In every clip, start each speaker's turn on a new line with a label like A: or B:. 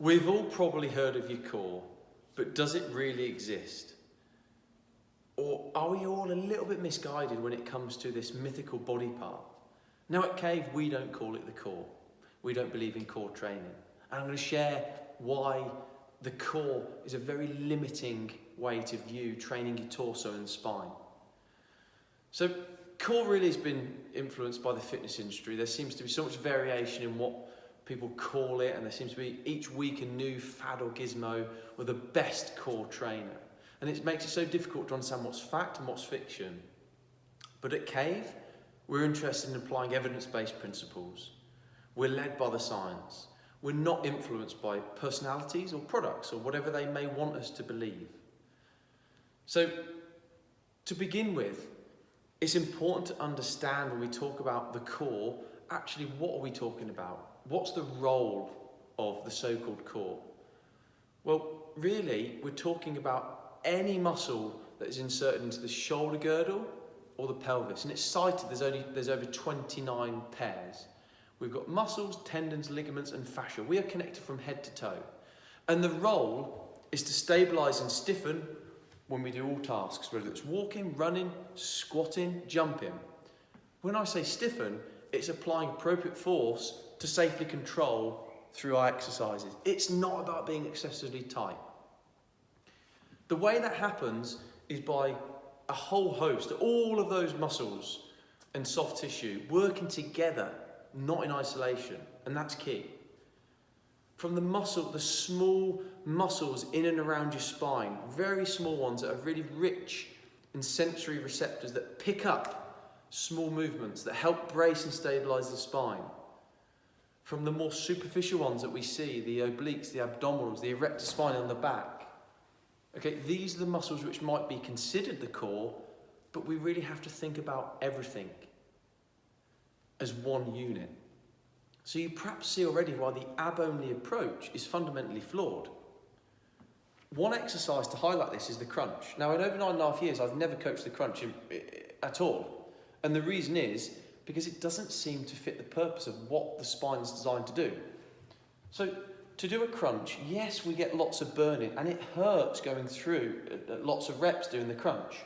A: We've all probably heard of your core, but does it really exist? Or are we all a little bit misguided when it comes to this mythical body part? Now at Cave, we don't call it the core. We don't believe in core training. And I'm going to share why the core is a very limiting way to view training your torso and spine. So core really has been influenced by the fitness industry. There seems to be so much variation in what people call it, and there seems to be each week a new fad or gizmo or the best core trainer. And it makes it so difficult to understand what's fact and what's fiction. But at Cave, we're interested in applying evidence-based principles. We're led by the science. We're not influenced by personalities or products or whatever they may want us to believe. So, to begin with, it's important to understand when we talk about the core, actually what are we talking about? What's the role of the so-called core? Well, really, we're talking about any muscle that is inserted into the shoulder girdle or the pelvis, and it's cited there's over 29 pairs. We've got muscles, tendons, ligaments and fascia. We are connected from head to toe, and the role is to stabilize and stiffen when we do all tasks, whether it's walking, running, squatting, jumping. When I say stiffen, it's applying appropriate force to safely control through our exercises. It's not about being excessively tight. The way that happens is by a whole host, all of those muscles and soft tissue working together, not in isolation, and that's key. From the small muscles in and around your spine, very small ones that are really rich in sensory receptors that pick up small movements that help brace and stabilize the spine. From the more superficial ones that we see, the obliques, the abdominals, the erector spine on the back. Okay, these are the muscles which might be considered the core, but we really have to think about everything as one unit. So you perhaps see already why the ab-only approach is fundamentally flawed. One exercise to highlight this is the crunch. Now, in over 9.5 years, I've never coached the crunch at all. And the reason is because it doesn't seem to fit the purpose of what the spine is designed to do. So to do a crunch, yes, we get lots of burning and it hurts going through lots of reps doing the crunch.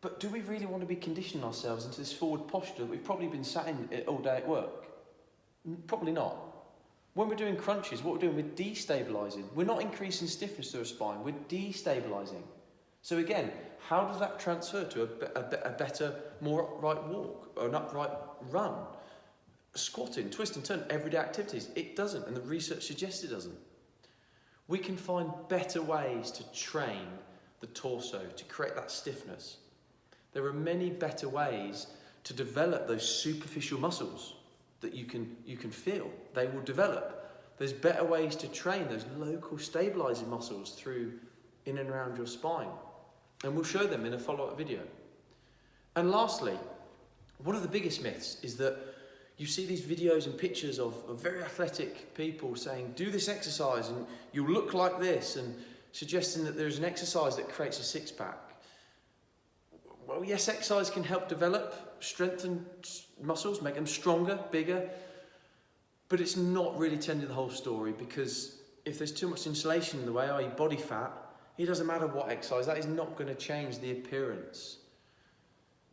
A: But do we really want to be conditioning ourselves into this forward posture that we've probably been sat in all day at work? Probably not. When we're doing crunches, what we're doing, we're destabilising. We're not increasing stiffness to the spine, we're destabilising. So again, how does that transfer to a better, more upright walk or an upright run? Squatting, twist and turn, everyday activities. It doesn't, and the research suggests it doesn't. We can find better ways to train the torso to create that stiffness. There are many better ways to develop those superficial muscles that you can feel. They will develop. There's better ways to train those local stabilizing muscles through in and around your spine. And we'll show them in a follow-up video. And lastly, one of the biggest myths is that you see these videos and pictures of very athletic people saying, do this exercise and you'll look like this, and suggesting that there's an exercise that creates a six-pack. Well, yes, exercise can help develop, strengthen muscles, make them stronger, bigger, but it's not really telling the whole story, because if there's too much insulation in the way, i.e. body fat, it doesn't matter what exercise, that is not going to change the appearance.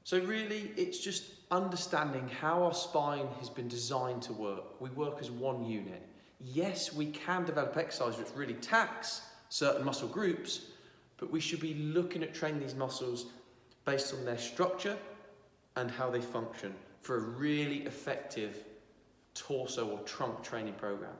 A: So really, it's just understanding how our spine has been designed to work. We work as one unit. Yes, we can develop exercise which really tax certain muscle groups, but we should be looking at training these muscles based on their structure and how they function for a really effective torso or trunk training program.